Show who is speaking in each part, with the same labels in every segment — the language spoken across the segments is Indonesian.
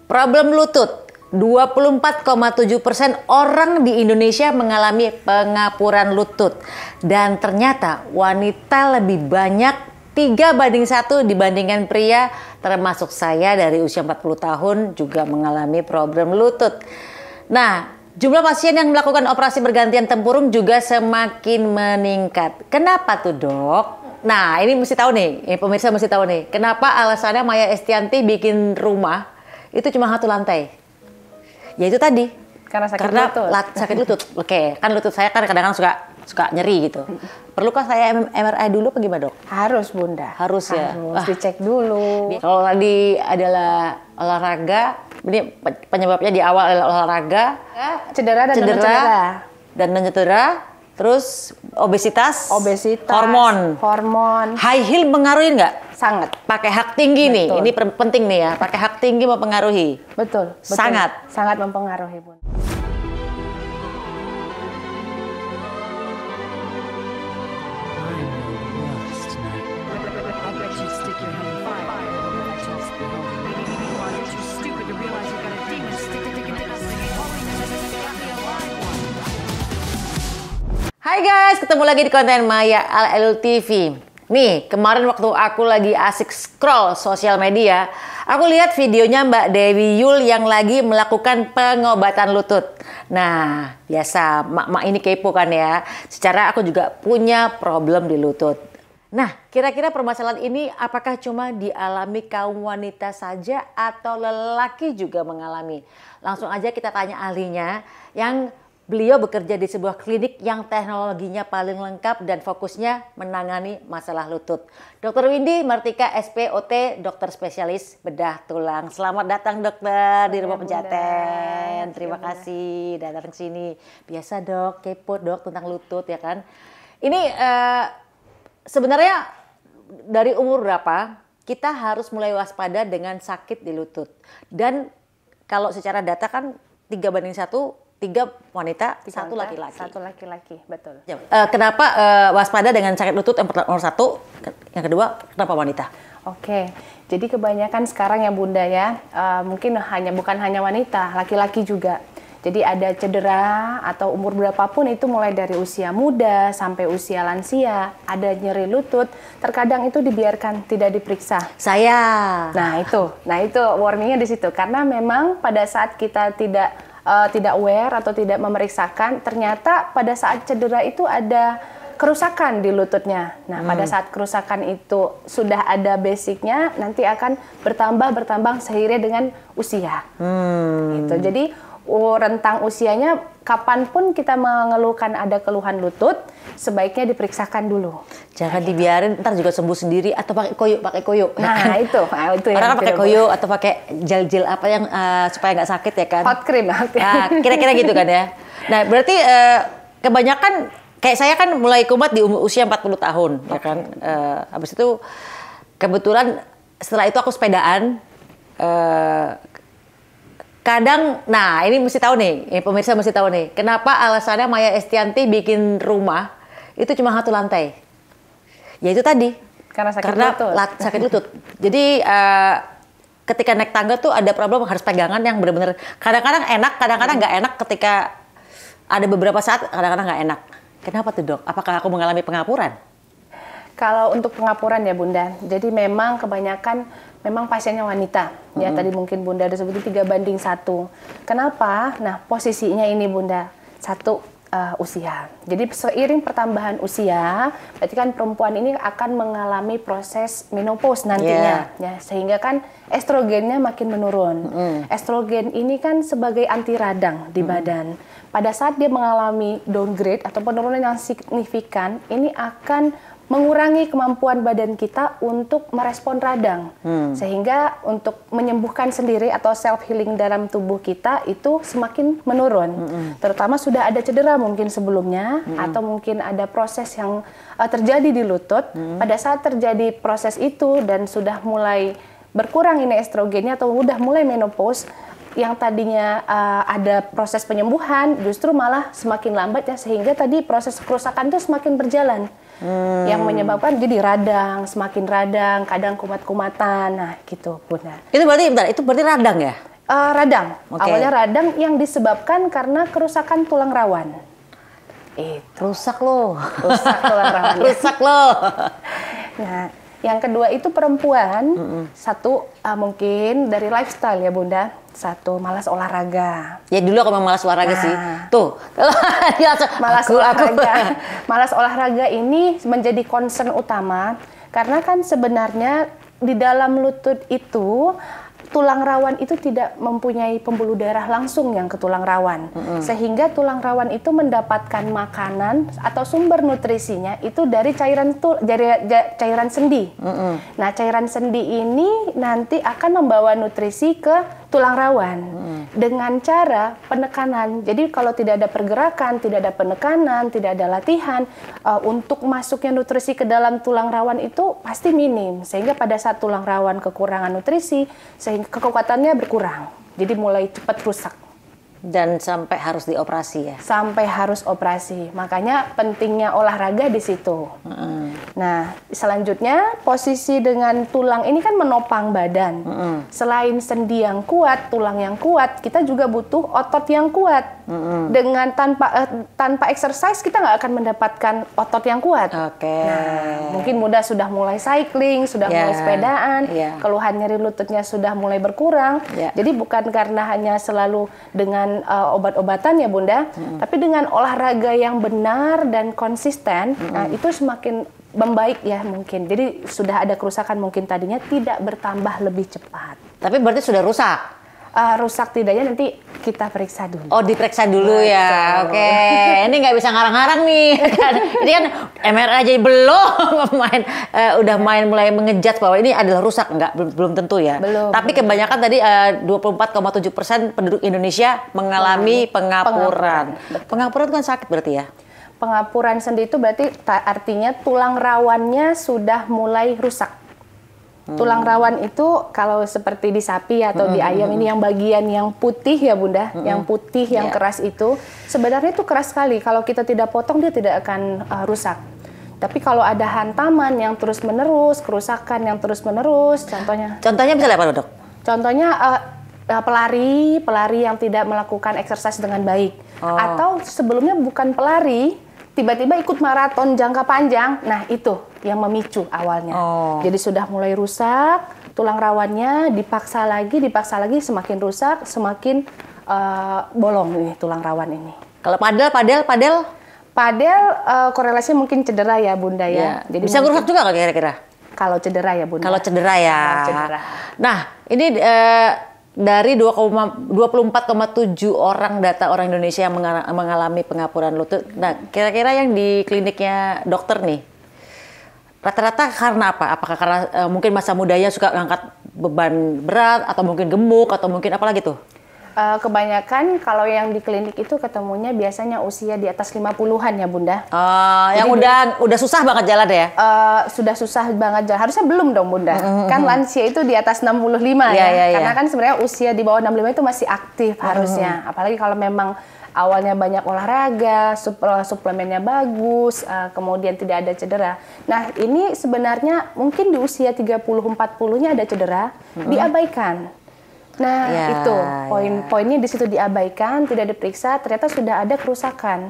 Speaker 1: Problem lutut. 24,7% orang di Indonesia mengalami pengapuran lutut. Dan ternyata wanita lebih banyak 3:1 dibandingkan pria, termasuk saya dari usia 40 tahun juga mengalami problem lutut. Nah, jumlah pasien yang melakukan operasi bergantian tempurung juga semakin meningkat. Kenapa tuh, Dok? Nah, ini mesti tahu nih, pemirsa mesti tahu nih, kenapa alasannya Maya Estianty bikin rumah itu cuma 1 lantai. Ya itu tadi.
Speaker 2: Karena
Speaker 1: sakit lutut. Oke, kan lutut saya kan kadang-kadang suka nyeri gitu. Perlukah saya MRI dulu apa gimana, Dok?
Speaker 2: Harus, Bunda.
Speaker 1: Harus ya.
Speaker 2: Harus dicek dulu.
Speaker 1: Kalau tadi adalah olahraga, ini penyebabnya di awal adalah olahraga,
Speaker 2: cedera dan
Speaker 1: non-cedera, terus obesitas, hormon. High heel mengaruhi nggak?
Speaker 2: Sangat.
Speaker 1: Pakai hak tinggi. Betul. Nih, ini penting nih ya. Pakai hak tinggi mempengaruhi.
Speaker 2: Betul.
Speaker 1: Sangat
Speaker 2: mempengaruhi, Bun.
Speaker 1: Hai guys, ketemu lagi di konten Maya Al TV. Nih, kemarin waktu aku lagi asik scroll sosial media, aku lihat videonya Mbak Dewi Yul yang lagi melakukan pengobatan lutut. Nah, biasa mak-mak ini kepo kan ya. Secara aku juga punya problem di lutut. Nah, kira-kira permasalahan ini apakah cuma dialami kaum wanita saja atau lelaki juga mengalami? Langsung aja kita tanya ahlinya yang beliau bekerja di sebuah klinik yang teknologinya paling lengkap dan fokusnya menangani masalah lutut. Dr. Windy Martika SPOT, dokter spesialis bedah tulang. Selamat datang dokter di Rumah Pejaten. Terima kasih datang ke sini. Biasa dok, kepo dok tentang lutut ya kan. Ini sebenarnya dari umur berapa kita harus mulai waspada dengan sakit di lutut. Dan kalau secara data kan 3:1, 3 wanita, 1 laki-laki.
Speaker 2: 1 laki-laki, betul.
Speaker 1: Kenapa waspada dengan sakit lutut yang nomor 1, yang kedua kenapa wanita?
Speaker 2: Oke, jadi kebanyakan sekarang ya Bunda ya, mungkin bukan hanya wanita, laki-laki juga. Jadi ada cedera atau umur berapapun itu mulai dari usia muda sampai usia lansia, ada nyeri lutut, terkadang itu dibiarkan tidak diperiksa. Nah itu warningnya di situ, karena memang pada saat kita tidak aware atau tidak memeriksakan, ternyata pada saat cedera itu ada kerusakan di lututnya. Nah, pada saat kerusakan itu sudah ada basicnya, nanti akan bertambah seiring dengan usia. Gitu. Jadi rentang usianya kapanpun kita mengeluhkan ada keluhan lutut, sebaiknya diperiksakan dulu.
Speaker 1: Jangan dibiarin ntar juga sembuh sendiri atau pakai koyo.
Speaker 2: Nah, itu
Speaker 1: orang kan pakai koyo atau pakai gel apa yang supaya nggak sakit ya kan?
Speaker 2: Hot cream.
Speaker 1: Nah, kira-kira gitu kan ya. Nah, berarti kebanyakan kayak saya kan mulai kumat di usia 40 tahun ya kan. Habis itu kebetulan setelah itu aku sepedaan. Kadang, nah ini mesti tahu nih, pemirsa mesti tahu nih, kenapa alasannya Maya Estianty bikin rumah itu cuma 1 lantai. Ya itu tadi,
Speaker 2: karena sakit lutut.
Speaker 1: Jadi ketika naik tangga tuh ada problem harus pegangan yang benar-benar kadang-kadang enak, kadang-kadang nggak enak. Ketika ada beberapa saat kadang-kadang nggak enak. Kenapa tuh dok? Apakah aku mengalami pengapuran?
Speaker 2: Kalau untuk pengapuran ya Bunda, jadi memang kebanyakan memang pasiennya wanita. Ya tadi mungkin Bunda ada sebutin 3:1. Kenapa? Nah posisinya ini Bunda, 1 usia. Jadi seiring pertambahan usia, berarti kan perempuan ini akan mengalami proses menopause nantinya. Ya, sehingga kan estrogennya makin menurun. Estrogen ini kan sebagai anti radang di badan. Pada saat dia mengalami downgrade atau penurunan yang signifikan, ini akan mengurangi kemampuan badan kita untuk merespon radang. Sehingga untuk menyembuhkan sendiri atau self healing dalam tubuh kita itu semakin menurun. Terutama sudah ada cedera mungkin sebelumnya atau mungkin ada proses yang terjadi di lutut. Pada saat terjadi proses itu dan sudah mulai berkurang ini estrogennya atau udah mulai menopause, yang tadinya ada proses penyembuhan justru malah semakin lambat ya, sehingga tadi proses kerusakan itu semakin berjalan. Yang menyebabkan jadi semakin radang, kadang kumat-kumatan, nah gitu Bunda.
Speaker 1: Itu berarti radang ya?
Speaker 2: Radang.
Speaker 1: Oke.
Speaker 2: Awalnya radang yang disebabkan karena kerusakan tulang rawan.
Speaker 1: Rusak loh.
Speaker 2: Rusak tulang rawan.
Speaker 1: Rusak loh.
Speaker 2: Nah, yang kedua itu perempuan. Satu mungkin dari lifestyle ya Bunda. Satu malas olahraga.
Speaker 1: Ya dulu aku memang malas olahraga sih. Tuh.
Speaker 2: Malas olahraga. Malas olahraga ini menjadi concern utama karena kan sebenarnya di dalam lutut itu tulang rawan itu tidak mempunyai pembuluh darah langsung yang ke tulang rawan. Sehingga tulang rawan itu mendapatkan makanan atau sumber nutrisinya itu dari cairan sendi. Nah, cairan sendi ini nanti akan membawa nutrisi ke tulang rawan dengan cara penekanan. Jadi kalau tidak ada pergerakan, tidak ada penekanan, tidak ada latihan, untuk masuknya nutrisi ke dalam tulang rawan itu pasti minim. Sehingga pada saat tulang rawan kekurangan nutrisi, sehingga kekuatannya berkurang. Jadi mulai cepat rusak.
Speaker 1: Dan sampai harus dioperasi ya?
Speaker 2: Sampai harus operasi. Makanya pentingnya olahraga di situ. Nah, selanjutnya posisi dengan tulang ini kan menopang badan. Selain sendi yang kuat, tulang yang kuat, kita juga butuh otot yang kuat. Dengan tanpa exercise kita nggak akan mendapatkan otot yang kuat. Nah, mungkin Bunda sudah mulai cycling, sudah mulai sepedaan, keluhan nyeri lututnya sudah mulai berkurang. Jadi bukan karena hanya selalu dengan obat-obatan ya Bunda, tapi dengan olahraga yang benar dan konsisten, nah itu semakin membaik ya mungkin. Jadi sudah ada kerusakan mungkin tadinya tidak bertambah lebih cepat.
Speaker 1: Tapi berarti sudah rusak?
Speaker 2: Rusak tidaknya nanti kita periksa dulu.
Speaker 1: Oh, diperiksa dulu ya. Oke. Ini nggak bisa ngarang-ngarang nih. Ini kan MRI aja belum udah mulai mengejat bahwa ini adalah rusak. Belum tentu ya.
Speaker 2: Belum.
Speaker 1: Tapi kebanyakan tadi 24,7% penduduk Indonesia mengalami pengapuran. Pengapuran itu kan sakit berarti ya?
Speaker 2: Pengapuran sendi itu berarti artinya tulang rawannya sudah mulai rusak. Tulang rawan itu kalau seperti di sapi atau di ayam ini yang bagian yang putih ya Bunda, yang putih yang keras itu sebenarnya itu keras sekali. Kalau kita tidak potong dia tidak akan rusak. Tapi kalau ada hantaman yang terus menerus, kerusakan yang terus menerus, contohnya
Speaker 1: misalnya apa Dok?
Speaker 2: Contohnya pelari yang tidak melakukan exercise dengan baik, atau sebelumnya bukan pelari, tiba-tiba ikut maraton jangka panjang, nah itu yang memicu awalnya. Jadi sudah mulai rusak, tulang rawannya dipaksa lagi, semakin rusak, semakin bolong nih tulang rawan ini.
Speaker 1: Kalau padel?
Speaker 2: Padel korelasinya mungkin cedera ya Bunda ya. Jadi
Speaker 1: bisa rusak juga nggak kira-kira?
Speaker 2: Kalau cedera ya Bunda.
Speaker 1: Kalau cedera ya. Nah ini dari 24,7 orang data orang Indonesia yang mengalami pengapuran lutut. Nah, kira-kira yang di kliniknya dokter nih, rata-rata karena apa? Apakah karena mungkin masa mudanya suka ngangkat beban berat, atau mungkin gemuk, atau mungkin apa lagi tuh?
Speaker 2: Kebanyakan kalau yang di klinik itu ketemunya biasanya usia di atas 50-an ya Bunda.
Speaker 1: Yang udah susah banget jalan ya?
Speaker 2: Sudah susah banget jalan. Harusnya belum dong Bunda. Kan lansia itu di atas 65 ya. Karena kan sebenarnya usia di bawah 65 itu masih aktif harusnya. Apalagi kalau memang awalnya banyak olahraga, suplemennya bagus, kemudian tidak ada cedera. Nah ini sebenarnya mungkin di usia 30-40-nya ada cedera, diabaikan. Nah itu poinnya di situ, diabaikan, tidak diperiksa, ternyata sudah ada kerusakan.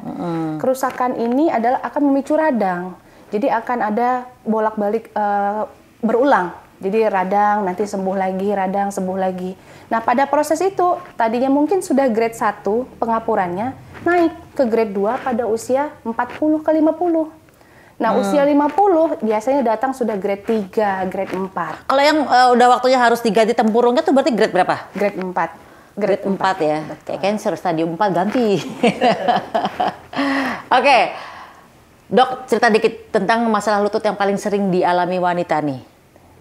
Speaker 2: Kerusakan ini akan memicu radang, jadi akan ada bolak-balik berulang. Jadi radang, nanti sembuh lagi, radang, sembuh lagi. Nah pada proses itu tadinya mungkin sudah grade 1 pengapurannya, naik ke grade 2 pada usia 40 ke 50. Nah, usia 50 biasanya datang sudah grade 3, grade 4.
Speaker 1: Kalau yang udah waktunya harus diganti tempurungnya tuh berarti grade berapa?
Speaker 2: Grade 4.
Speaker 1: Grade 4 ya? Betul. Kayak cancer, stadium 4 ganti. Oke. Dok, cerita dikit tentang masalah lutut yang paling sering dialami wanita nih.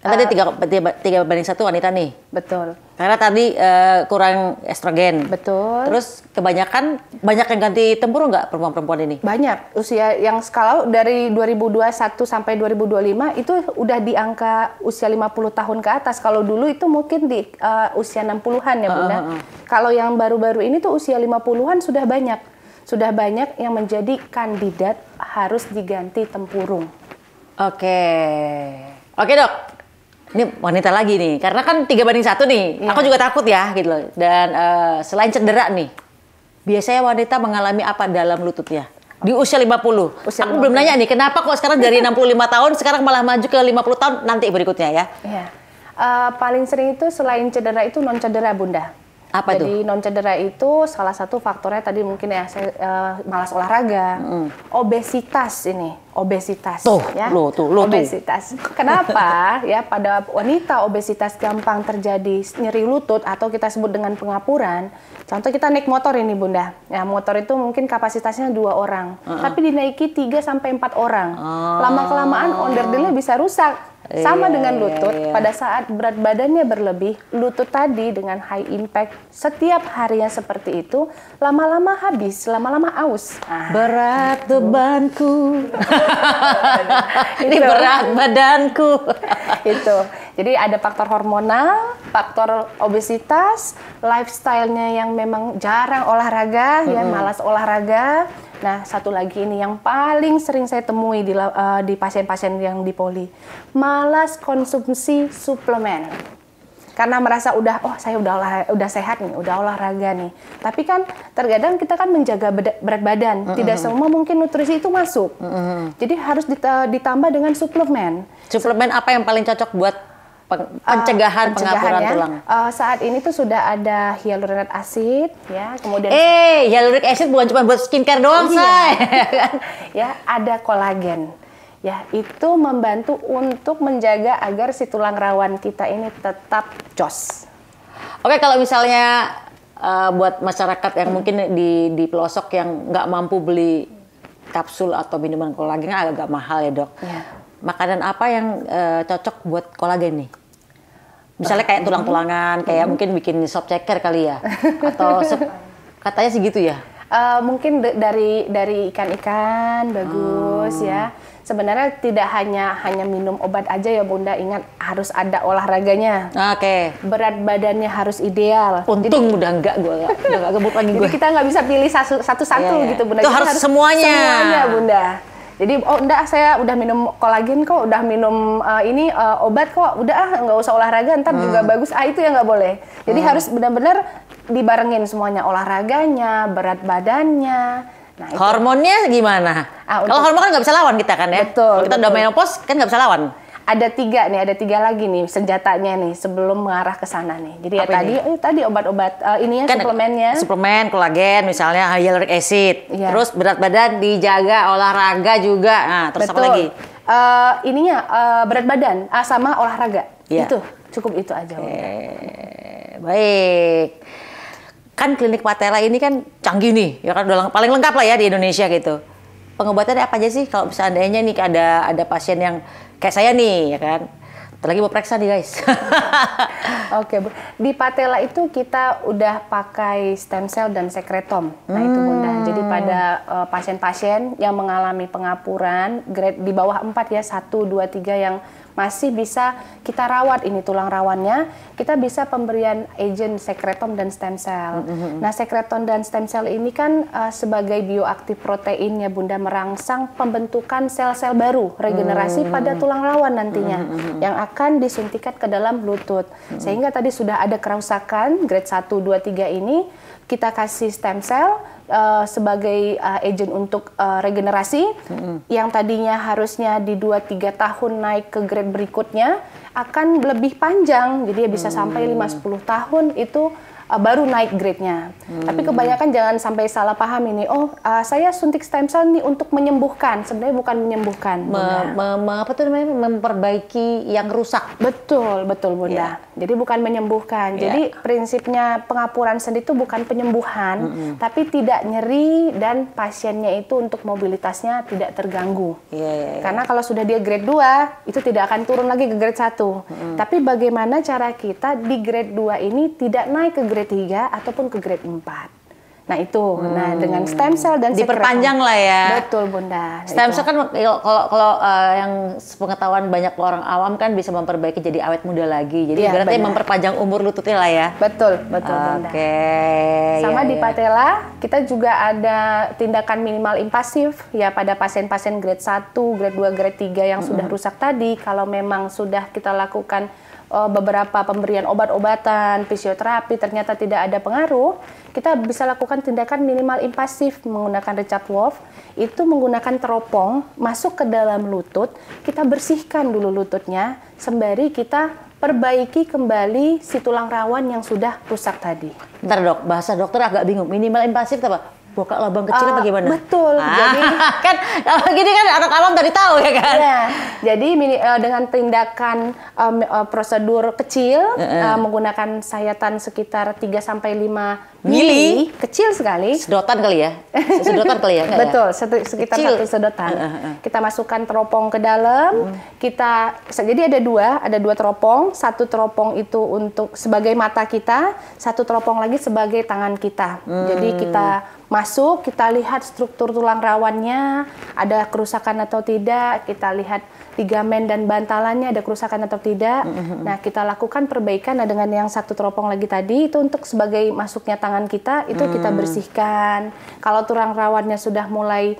Speaker 1: Kan tadi 3 banding 1 wanita nih.
Speaker 2: Betul.
Speaker 1: Karena tadi kurang estrogen.
Speaker 2: Betul.
Speaker 1: Terus kebanyakan banyak yang ganti tempurung nggak perempuan-perempuan ini?
Speaker 2: Banyak. Usia yang skala dari 2021 sampai 2025 itu udah di angka usia 50 tahun ke atas. Kalau dulu itu mungkin di usia 60-an ya Bunda. Kalau yang baru-baru ini tuh usia 50-an sudah banyak. Sudah banyak yang menjadi kandidat harus diganti tempurung.
Speaker 1: Oke. Oke Dok. Ini wanita lagi nih, karena kan 3 banding 1 nih.
Speaker 2: Iya.
Speaker 1: Aku juga takut ya gitu loh. Dan selain cedera nih, biasanya wanita mengalami apa dalam lututnya? Di usia 50. Aku belum nanya nih, kenapa kok sekarang dari 65 tahun sekarang malah maju ke 50 tahun nanti berikutnya ya?
Speaker 2: Iya. Paling sering itu selain cedera itu non cedera Bunda.
Speaker 1: Apa
Speaker 2: Jadi non cedera itu salah satu faktornya tadi mungkin ya malas olahraga, obesitas ini, obesitas
Speaker 1: Tuh,
Speaker 2: ya. Obesitas. Kenapa ya pada wanita obesitas gampang terjadi nyeri lutut atau kita sebut dengan pengapuran. Contoh kita naik motor ini Bunda. Ya motor itu mungkin kapasitasnya 2 orang, tapi dinaiki 3 sampai 4 orang. Lama-kelamaan onderdilnya bisa rusak. Sama dengan lutut, pada saat berat badannya berlebih, lutut tadi dengan high impact, setiap harinya seperti itu, lama-lama habis, lama-lama aus.
Speaker 1: Berat bebanku. Ini berat badanku.
Speaker 2: Itu. Jadi ada faktor hormonal, faktor obesitas, lifestyle-nya yang memang jarang olahraga, ya malas olahraga. Nah, satu lagi ini yang paling sering saya temui di pasien-pasien yang di poli, malas konsumsi suplemen. Karena merasa saya udah sehat nih, udah olahraga nih. Tapi kan terkadang kita kan menjaga berat badan, tidak semua mungkin nutrisi itu masuk. Jadi harus ditambah dengan suplemen.
Speaker 1: Suplemen apa yang paling cocok buat pencegahan pengapuran tulang?
Speaker 2: Saat ini tuh sudah ada hyaluronic acid, ya, kemudian
Speaker 1: hyaluronic acid bukan cuma buat skincare doang, say.
Speaker 2: Ya, ada kolagen. Ya, itu membantu untuk menjaga agar si tulang rawan kita ini tetap jos.
Speaker 1: Oke, kalau misalnya buat masyarakat yang mungkin di pelosok yang nggak mampu beli kapsul atau minuman kolagen agak mahal ya dok.
Speaker 2: Ya.
Speaker 1: Makanan apa yang cocok buat kolagen nih? Misalnya kayak tulang-tulangan, kayak mungkin bikin sop ceker kali ya, atau katanya sih gitu ya.
Speaker 2: Mungkin dari ikan-ikan bagus ya. Sebenarnya tidak hanya minum obat aja ya Bunda, ingat harus ada olahraganya.
Speaker 1: Oke.
Speaker 2: Berat badannya harus ideal.
Speaker 1: Untung udah enggak gemuk lagi gue.
Speaker 2: Jadi kita nggak bisa pilih satu-satu gitu Bunda.
Speaker 1: Itu harus semuanya.
Speaker 2: Semuanya Bunda. Jadi enggak, saya udah minum kolagen kok, udah minum obat kok, udah nggak usah olahraga ntar juga bagus. Itu yang nggak boleh. Jadi harus benar-benar dibarengin semuanya, olahraganya, berat badannya. Nah,
Speaker 1: hormonnya gimana? Kalau hormon kan nggak bisa lawan kita kan ya?
Speaker 2: Betul.
Speaker 1: Kalau kita udah menopause kan nggak bisa lawan.
Speaker 2: Ada 3 lagi nih senjatanya nih sebelum mengarah ke sana nih. Jadi tadi obat-obat ini ya kan, suplemennya.
Speaker 1: Suplemen kolagen misalnya hyaluronic acid.
Speaker 2: Iya.
Speaker 1: Terus berat badan dijaga, olahraga juga. Nah, terus
Speaker 2: betul.
Speaker 1: apa lagi?
Speaker 2: Berat badan sama olahraga.
Speaker 1: Iya.
Speaker 2: Itu cukup itu aja.
Speaker 1: Baik. Kan klinik Patela ini kan canggih nih, ya kan udah paling lengkap lah ya di Indonesia gitu. Pengobatannya apa aja sih kalau seandainya nih ada pasien yang kayak saya nih, ya kan? Ntar lagi mau periksa nih guys.
Speaker 2: Oke, Bu. Di Patela itu kita udah pakai stem cell dan sekretom. Nah itu Bunda. Jadi pada pasien-pasien yang mengalami pengapuran grade di bawah 4 ya, 1, 2, 3 yang masih bisa kita rawat ini tulang rawannya, kita bisa pemberian agent sekretom dan stem cell. Nah, sekretom dan stem cell ini kan sebagai bioaktif protein ya Bunda, merangsang pembentukan sel-sel baru, regenerasi pada tulang rawan nantinya yang akan disuntikan ke dalam lutut. Sehingga tadi sudah ada kerusakan grade 1, 2, 3 ini, kita kasih stem cell sebagai agent untuk regenerasi yang tadinya harusnya di 2-3 tahun naik ke grade berikutnya akan lebih panjang, jadi bisa sampai 5-10 tahun itu baru naik grade-nya. Tapi kebanyakan jangan sampai salah paham ini. Saya suntik stem cell nih untuk menyembuhkan. Sebenarnya bukan menyembuhkan.
Speaker 1: Apa tuh namanya? Memperbaiki yang rusak.
Speaker 2: Betul Bunda. Jadi bukan menyembuhkan. Jadi prinsipnya pengapuran sendi itu bukan penyembuhan, tapi tidak nyeri dan pasiennya itu untuk mobilitasnya tidak terganggu. Karena kalau sudah dia grade 2, itu tidak akan turun lagi ke grade 1. Tapi bagaimana cara kita di grade 2 ini tidak naik ke grade 3 ataupun ke grade 4. Nah itu, dengan stem cell dan
Speaker 1: diperpanjang lah ya.
Speaker 2: Betul Bunda.
Speaker 1: Stem cell kan kalau yang sepengetahuan banyak orang awam kan bisa memperbaiki jadi awet muda lagi. Jadi berarti memperpanjang umur lututnya lah ya.
Speaker 2: Betul Bunda. Sama di Patela kita juga ada tindakan minimal invasif ya pada pasien-pasien grade 1, grade 2, grade 3 yang sudah rusak tadi. Kalau memang sudah kita lakukan beberapa pemberian obat-obatan, fisioterapi ternyata tidak ada pengaruh, kita bisa lakukan tindakan minimal invasif menggunakan Richard Wolf. Itu menggunakan teropong masuk ke dalam lutut, kita bersihkan dulu lututnya, sembari kita perbaiki kembali si tulang rawan yang sudah rusak tadi.
Speaker 1: Bentar dok, bahasa dokter agak bingung. Minimal invasif apa? Buka lubang kecil apa gimana?
Speaker 2: Betul. Jadi
Speaker 1: kan kalau gini kan anak awam tadi tahu ya kan?
Speaker 2: Ya, jadi dengan tindakan prosedur kecil menggunakan sayatan sekitar 3-5 mili, kecil sekali.
Speaker 1: Sedotan kali ya? Sedotan kali ya?
Speaker 2: Betul, sekitar kecil. 1 sedotan. Kita masukkan teropong ke dalam. Jadi ada dua teropong. 1 teropong itu untuk sebagai mata kita, 1 teropong lagi sebagai tangan kita. Jadi kita masuk, kita lihat struktur tulang rawannya, ada kerusakan atau tidak, kita lihat ligamen dan bantalannya ada kerusakan atau tidak. Nah, kita lakukan perbaikan dengan yang 1 teropong lagi tadi, itu untuk sebagai masuknya tangan kita, itu kita bersihkan. Kalau tulang rawannya sudah mulai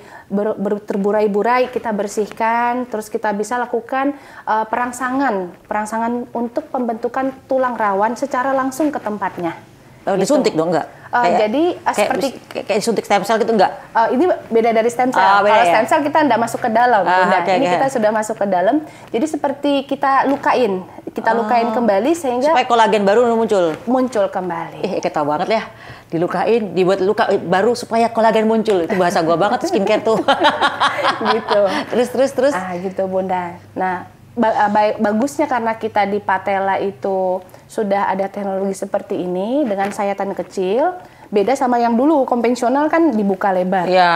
Speaker 2: terburai-burai, kita bersihkan, terus kita bisa lakukan perangsangan untuk pembentukan tulang rawan secara langsung ke tempatnya.
Speaker 1: Disuntik dong enggak?
Speaker 2: Jadi seperti
Speaker 1: kayak disuntik stem cell gitu enggak?
Speaker 2: Ini beda dari stem cell. Kalau stem cell kita enggak masuk ke dalam, ini kita sudah masuk ke dalam. Jadi seperti kita lukain kembali sehingga
Speaker 1: supaya kolagen baru
Speaker 2: muncul kembali.
Speaker 1: Kita banget ya. Dilukain, dibuat luka baru supaya kolagen muncul. Itu bahasa gua banget skincare tuh.
Speaker 2: Gitu.
Speaker 1: Terus.
Speaker 2: Gitu Bunda. Nah, bagusnya karena kita di patella itu sudah ada teknologi seperti ini dengan sayatan kecil, beda sama yang dulu konvensional kan dibuka lebar.
Speaker 1: Ya.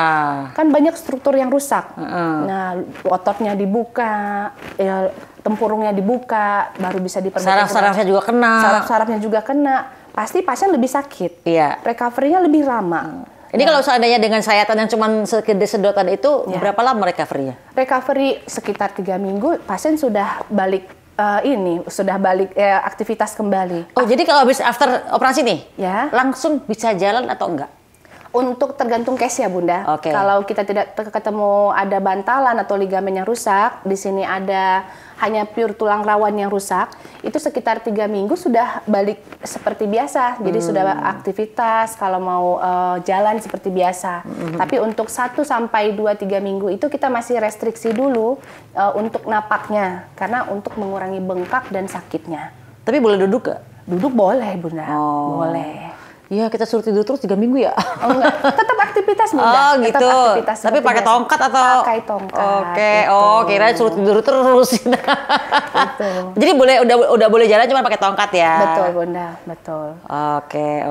Speaker 2: Kan banyak struktur yang rusak. Nah, ototnya dibuka, ya, tempurungnya dibuka, baru bisa diperbaiki.
Speaker 1: Saraf-sarafnya juga kena.
Speaker 2: Saraf-sarafnya juga kena. Pasti pasien lebih sakit.
Speaker 1: Iya.
Speaker 2: Recovery-nya lebih lama.
Speaker 1: Ini kalau seandainya dengan sayatan yang cuma sekedar sedotan itu, berapa lama recovery-nya?
Speaker 2: Recovery sekitar 3 minggu, pasien sudah balik aktivitas kembali.
Speaker 1: Oh, jadi kalau habis after operasi nih,
Speaker 2: ya,
Speaker 1: langsung bisa jalan atau enggak?
Speaker 2: Untuk tergantung case ya Bunda. Kalau kita tidak ketemu ada bantalan atau ligamen yang rusak, di sini ada hanya pure tulang rawan yang rusak, itu sekitar 3 minggu sudah balik seperti biasa. Jadi sudah aktivitas, kalau mau jalan seperti biasa. Tapi untuk 1-2-3 minggu itu kita masih restriksi dulu untuk napaknya, karena untuk mengurangi bengkak dan sakitnya.
Speaker 1: Tapi boleh duduk gak?
Speaker 2: Duduk boleh Bunda, boleh.
Speaker 1: Iya, kita suruh tidur terus 3 minggu ya?
Speaker 2: Oh, enggak. Tetap aktivitas Bunda.
Speaker 1: Oh gitu.
Speaker 2: Tetap aktivitas.
Speaker 1: Tapi pakai tongkat atau?
Speaker 2: Pakai tongkat.
Speaker 1: Oke.
Speaker 2: Gitu.
Speaker 1: Oh, kira suruh tidur terus.
Speaker 2: Gitu.
Speaker 1: Jadi udah boleh jalan cuma pakai tongkat ya?
Speaker 2: Betul Bunda, betul.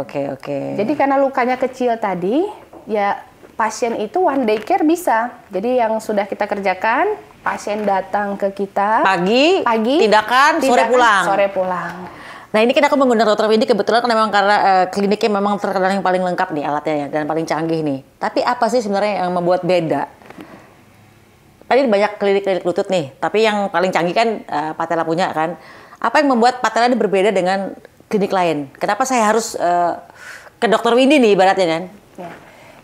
Speaker 1: Oke.
Speaker 2: Jadi karena lukanya kecil tadi, ya pasien itu one day care bisa. Jadi yang sudah kita kerjakan, pasien datang ke kita
Speaker 1: pagi tindakan sore pulang. Nah, ini kan aku menggunakan Dr. Windy kebetulan kan memang karena kliniknya memang terkenal yang paling lengkap nih alatnya ya, dan paling canggih nih. Tapi apa sih sebenarnya yang membuat beda? Tadi banyak klinik-klinik lutut nih, tapi yang paling canggih kan Patella punya kan. Apa yang membuat Patella ini berbeda dengan klinik lain? Kenapa saya harus ke Dr. Windy nih ibaratnya kan?
Speaker 2: Ya.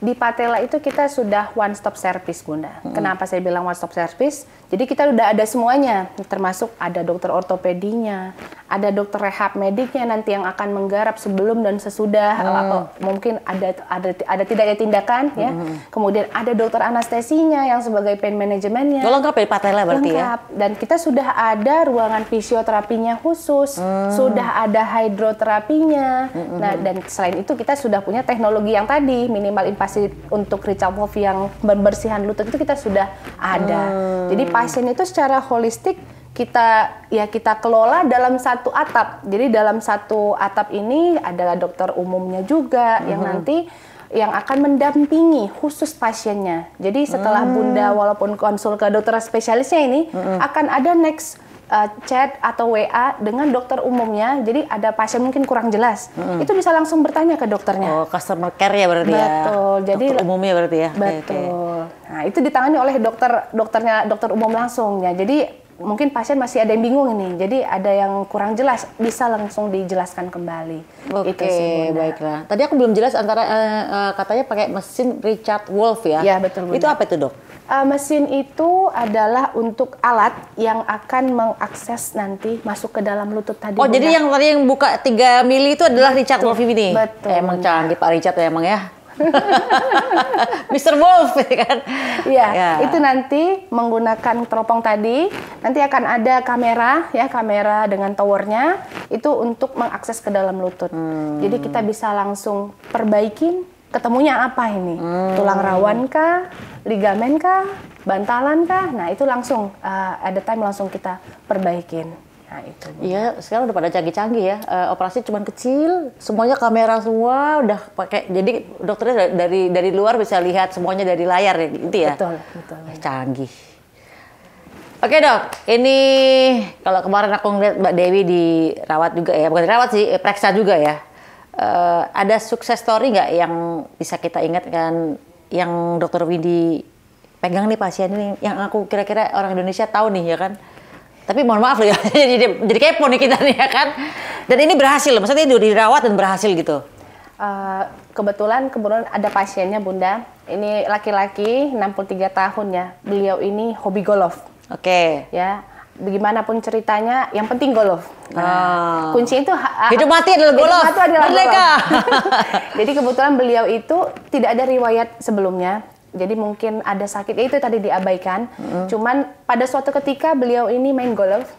Speaker 2: Di Patella itu kita sudah one stop service Bunda. Kenapa saya bilang one stop service? Jadi kita udah ada semuanya, termasuk ada dokter ortopedinya, ada dokter rehab mediknya nanti yang akan menggarap sebelum dan sesudah, mungkin ada tidak ada tindakan ya. Kemudian ada dokter anestesinya yang sebagai pain manajemennya.
Speaker 1: Lengkap ya Patella berarti ya.
Speaker 2: Dan kita sudah ada ruangan fisioterapinya khusus, sudah ada hidroterapinya. Nah, dan selain itu kita sudah punya teknologi yang tadi minimal invasif untuk Richard Wolf yang pembersihan lutut itu kita sudah ada. Jadi pasien itu secara holistik kita kelola dalam satu atap. Jadi dalam satu atap ini ada dokter umumnya juga yang nanti yang akan mendampingi khusus pasiennya. Jadi setelah Bunda walaupun konsul ke dokter spesialisnya ini akan ada next chat atau WA dengan dokter umumnya. Jadi ada pasien mungkin kurang jelas, itu bisa langsung bertanya ke dokternya.
Speaker 1: Oh, customer care ya berarti ya.
Speaker 2: Betul. Jadi
Speaker 1: dokter umumnya berarti ya.
Speaker 2: Betul. Nah, itu ditangani oleh dokter umum langsung ya. Jadi mungkin pasien masih ada yang bingung ini. Jadi ada yang kurang jelas, bisa langsung dijelaskan kembali.
Speaker 1: Oke, baiklah. Tadi aku belum jelas antara katanya pakai mesin Richard Wolf ya.
Speaker 2: Iya, betul.
Speaker 1: Itu apa itu, Dok?
Speaker 2: Mesin itu adalah untuk alat yang akan mengakses nanti masuk ke dalam lutut tadi.
Speaker 1: Oh, jadi yang tadi yang buka 3 mili itu adalah Richard Wolf ini?
Speaker 2: Betul.
Speaker 1: Emang canggih Pak Richard ya emang ya. Mr. Wolf kan?
Speaker 2: Iya, ya. Itu nanti menggunakan teropong tadi, nanti akan ada kamera ya, kamera dengan towernya itu untuk mengakses ke dalam lutut. Jadi kita bisa langsung perbaikin, ketemunya apa ini? Tulang rawan kah, ligamen kah, bantalan kah? Nah, itu langsung at the time langsung kita perbaikin. Nah, itu.
Speaker 1: Iya, sekarang udah pada canggih-canggih ya. Operasi cuman kecil, semuanya kamera semua udah pakai. Jadi dokternya dari luar bisa lihat semuanya dari layar ya, gitu ya.
Speaker 2: Betul, betul.
Speaker 1: Canggih. Oke, Dok. Ini kalau kemarin aku ngeliat Mbak Dewi dirawat juga ya, bukan dirawat sih, periksa juga ya. Ada sukses story nggak yang bisa kita ingat kan, yang Dokter Windy pegang nih pasien ini, yang aku kira-kira orang Indonesia tahu nih ya kan? Tapi mohon maaf loh ya, jadi kepo nih kita nih ya kan. Dan ini berhasil, maksudnya dirawat dan berhasil gitu.
Speaker 2: Kebetulan ada pasiennya Bunda. Ini laki-laki 63 tahun ya. Beliau ini hobi golf.
Speaker 1: Oke.
Speaker 2: Ya, bagaimanapun ceritanya, yang penting golf. Nah, kunci itu
Speaker 1: hidup mati adalah golf.
Speaker 2: Hidup mati adalah
Speaker 1: golf.
Speaker 2: Jadi kebetulan beliau itu tidak ada riwayat sebelumnya. Jadi mungkin ada sakit, itu tadi diabaikan. Cuman pada suatu ketika beliau ini main golf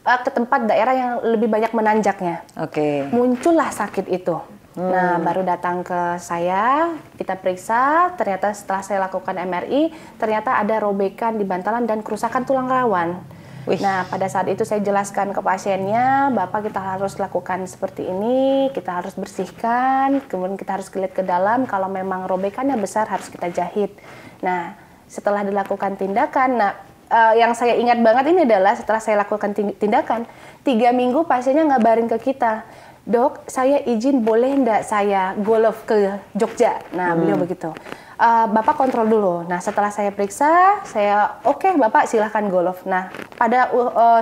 Speaker 2: ke tempat daerah yang lebih banyak menanjaknya.
Speaker 1: Oke.
Speaker 2: Muncullah sakit itu. Nah, baru datang ke saya, kita periksa, ternyata setelah saya lakukan MRI, ternyata ada robekan di bantalan dan kerusakan tulang rawan. Wih. Nah, pada saat itu saya jelaskan ke pasiennya, Bapak kita harus lakukan seperti ini, kita harus bersihkan, kemudian kita harus lihat ke dalam, kalau memang robekannya besar harus kita jahit. Nah, setelah dilakukan tindakan, yang saya ingat banget ini adalah setelah saya lakukan tindakan, 3 minggu pasiennya ngabarin ke kita, Dok, saya izin boleh enggak saya golf ke Jogja? Nah, beliau begitu. Bapak kontrol dulu. Nah, setelah saya periksa, saya oke, Bapak silahkan golf. Nah,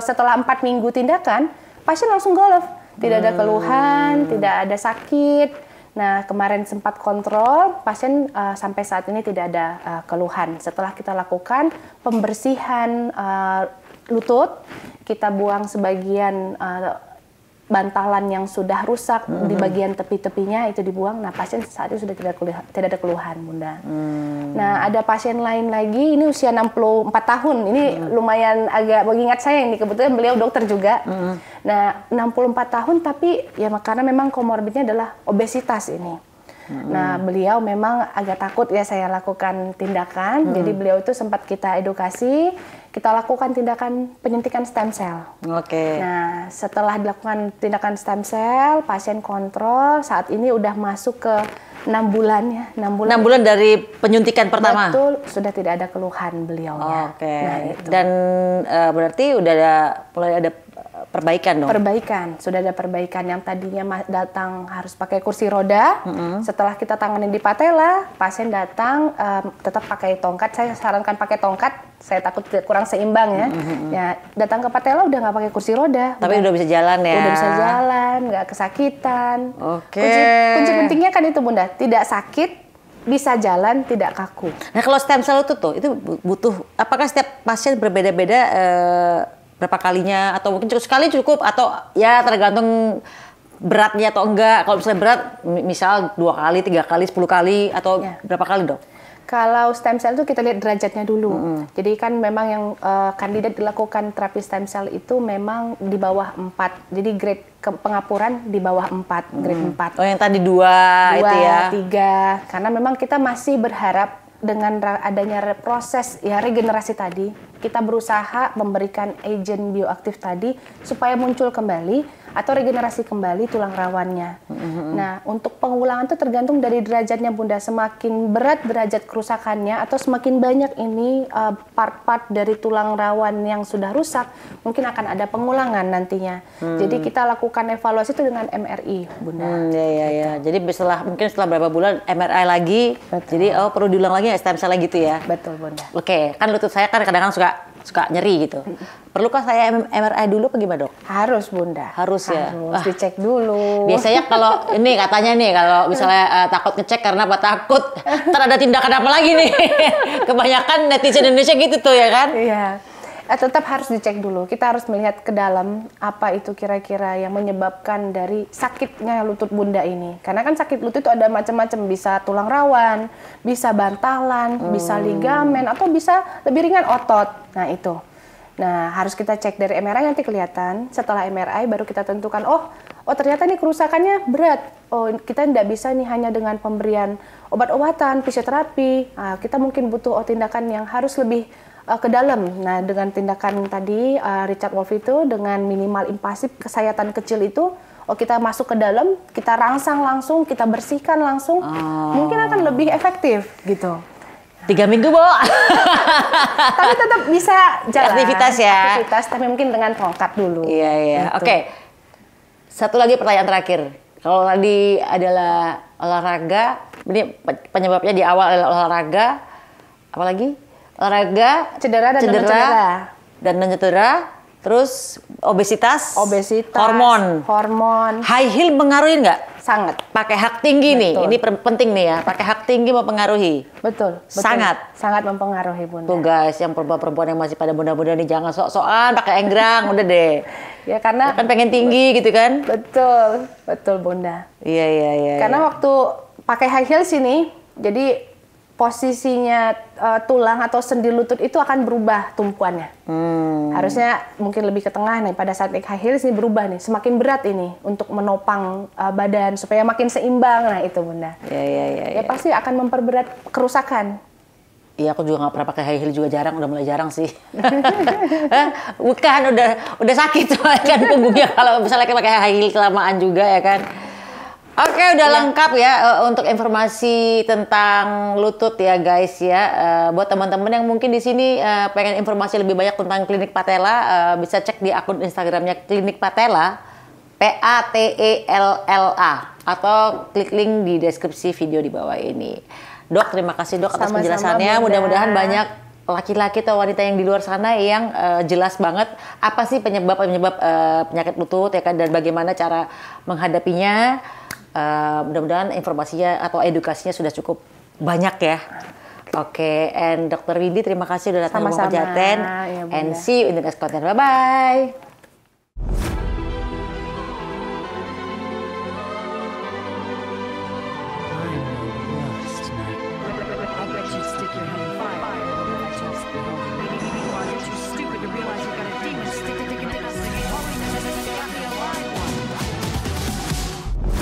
Speaker 2: setelah 4 minggu tindakan, pasien langsung golf. Tidak ada keluhan, tidak ada sakit. Nah, kemarin sempat kontrol, pasien sampai saat ini tidak ada keluhan. Setelah kita lakukan pembersihan lutut, kita buang sebagian bantalan yang sudah rusak di bagian tepi-tepinya itu dibuang. Nah, pasien saat itu sudah tidak ada keluhan, Bunda. Nah, ada pasien lain lagi, ini usia 64 tahun. Ini lumayan agak mengingat saya ini, kebetulan beliau dokter juga. Nah, 64 tahun tapi ya karena memang komorbidnya adalah obesitas ini. Nah, beliau memang agak takut ya saya lakukan tindakan. Jadi beliau itu sempat kita edukasi, kita lakukan tindakan penyuntikan stem cell.
Speaker 1: Oke.
Speaker 2: Nah, setelah dilakukan tindakan stem cell, pasien kontrol, saat ini udah masuk ke 6 bulan ya.
Speaker 1: 6 bulan dari penyuntikan pertama?
Speaker 2: Betul, sudah tidak ada keluhan beliaunya.
Speaker 1: Oke.
Speaker 2: Nah, itu.
Speaker 1: Dan berarti udah mulai ada perbaikan dong?
Speaker 2: Perbaikan, sudah ada perbaikan. Yang tadinya datang harus pakai kursi roda, setelah kita tanganin di patella, pasien datang tetap pakai tongkat. Saya sarankan pakai tongkat, saya takut kurang seimbang ya. Ya, datang ke patella udah nggak pakai kursi roda.
Speaker 1: Tapi udah bisa jalan ya?
Speaker 2: Udah bisa jalan, nggak kesakitan.
Speaker 1: Oke.
Speaker 2: Kunci pentingnya kan itu Bunda, tidak sakit, bisa jalan, tidak kaku.
Speaker 1: Nah, kalau stem cell itu butuh, apakah setiap pasien berbeda-beda berapa kalinya, atau mungkin sekali cukup, atau ya tergantung beratnya atau enggak? Kalau misalnya berat, misal 2 kali, 3 kali, 10 kali, atau berapa kali dok?
Speaker 2: Kalau stem cell itu kita lihat derajatnya dulu. Jadi kan memang yang kandidat dilakukan terapi stem cell itu memang di bawah 4. Jadi grade pengapuran di bawah 4, grade 4.
Speaker 1: Oh, yang tadi 2 itu ya?
Speaker 2: 3. Karena memang kita masih berharap dengan adanya proses ya regenerasi tadi, kita berusaha memberikan agen bioaktif tadi supaya muncul kembali atau regenerasi kembali tulang rawannya. Nah, untuk pengulangan itu tergantung dari derajatnya Bunda. Semakin berat derajat kerusakannya atau semakin banyak ini part-part dari tulang rawan yang sudah rusak, mungkin akan ada pengulangan nantinya. Jadi kita lakukan evaluasi itu dengan MRI, Bunda.
Speaker 1: Ya. Jadi mungkin setelah berapa bulan MRI lagi. Betul. Jadi perlu diulang lagi ya stem cell gitu ya.
Speaker 2: Betul, Bunda.
Speaker 1: Oke, kan lutut saya kan kadang-kadang suka suka nyeri gitu. Perlukah saya MRI dulu apa gimana, Dok?
Speaker 2: Harus, Bunda.
Speaker 1: Harus ya.
Speaker 2: Harus dicek dulu.
Speaker 1: Biasanya kalau ini katanya nih kalau misalnya takut ngecek karena apa takut ntar ada tindakan apa lagi nih. Kebanyakan netizen Indonesia gitu tuh ya kan?
Speaker 2: Iya. Tetap harus dicek dulu. Kita harus melihat ke dalam apa itu kira-kira yang menyebabkan dari sakitnya lutut Bunda ini. Karena kan sakit lutut itu ada macam-macam, bisa tulang rawan, bisa bantalan, bisa ligamen, atau bisa lebih ringan otot. Nah itu. Nah harus kita cek dari MRI, nanti kelihatan. Setelah MRI baru kita tentukan, oh ternyata ini kerusakannya berat. Oh kita tidak bisa nih hanya dengan pemberian obat-obatan, fisioterapi. Nah, kita mungkin butuh tindakan yang harus lebih ke dalam. Nah, dengan tindakan tadi Richard Wolf itu dengan minimal invasif kesayatan kecil itu, kita masuk ke dalam, kita rangsang langsung, kita bersihkan langsung, mungkin akan lebih efektif gitu.
Speaker 1: 3 minggu, Bo.
Speaker 2: Tapi tetap bisa jalan.
Speaker 1: Aktivitas ya.
Speaker 2: Aktivitas, tapi mungkin dengan tongkat dulu.
Speaker 1: Iya.
Speaker 2: Gitu.
Speaker 1: Oke. Satu lagi pertanyaan terakhir. Kalau tadi adalah olahraga, ini penyebabnya di awal adalah olahraga, apalagi? Olahraga,
Speaker 2: cedera
Speaker 1: dan non-cedera, terus obesitas,
Speaker 2: hormon.
Speaker 1: High heel mengaruhi nggak?
Speaker 2: Sangat.
Speaker 1: Pakai hak tinggi.
Speaker 2: Betul.
Speaker 1: Nih, ini penting nih ya. Pakai hak tinggi mempengaruhi.
Speaker 2: Betul.
Speaker 1: Sangat
Speaker 2: mempengaruhi, Bunda.
Speaker 1: Tuh guys, yang perempuan-perempuan yang masih pada muda-muda nih jangan sok-sokan pakai enggrang, udah deh.
Speaker 2: Ya karena
Speaker 1: kan pengen tinggi gitu kan?
Speaker 2: Betul Bunda.
Speaker 1: Iya.
Speaker 2: Karena waktu pakai high heels ini, jadi posisinya tulang atau sendi lutut itu akan berubah tumpuannya. Harusnya mungkin lebih ke tengah nih, pada saat naik high heels ini berubah nih, semakin berat ini untuk menopang badan supaya makin seimbang. Nah itu Bunda.
Speaker 1: Iya.
Speaker 2: Ya pasti akan memperberat kerusakan.
Speaker 1: Iya, aku juga nggak pernah pakai high heel, juga udah mulai jarang sih. Bukan, udah sakit kan punggungnya kalau misalnya pakai high heel kelamaan juga ya kan. Oke, udah lengkap ya untuk informasi tentang lutut ya guys ya. Buat teman-teman yang mungkin di sini pengen informasi lebih banyak tentang Klinik Patella, bisa cek di akun Instagramnya Klinik Patella, PATELLA, atau klik link di deskripsi video di bawah ini. Dok, terima kasih Dok atas penjelasannya. Mudah-mudahan banyak laki-laki atau wanita yang di luar sana yang jelas banget apa sih penyebab penyakit lutut ya kan, dan bagaimana cara menghadapinya. Mudah-mudahan informasinya atau edukasinya sudah cukup banyak ya. Oke, and Dr. Windy terima kasih sudah datang ke Pejaten.
Speaker 2: Ya,
Speaker 1: and see you in the next content. Bye-bye.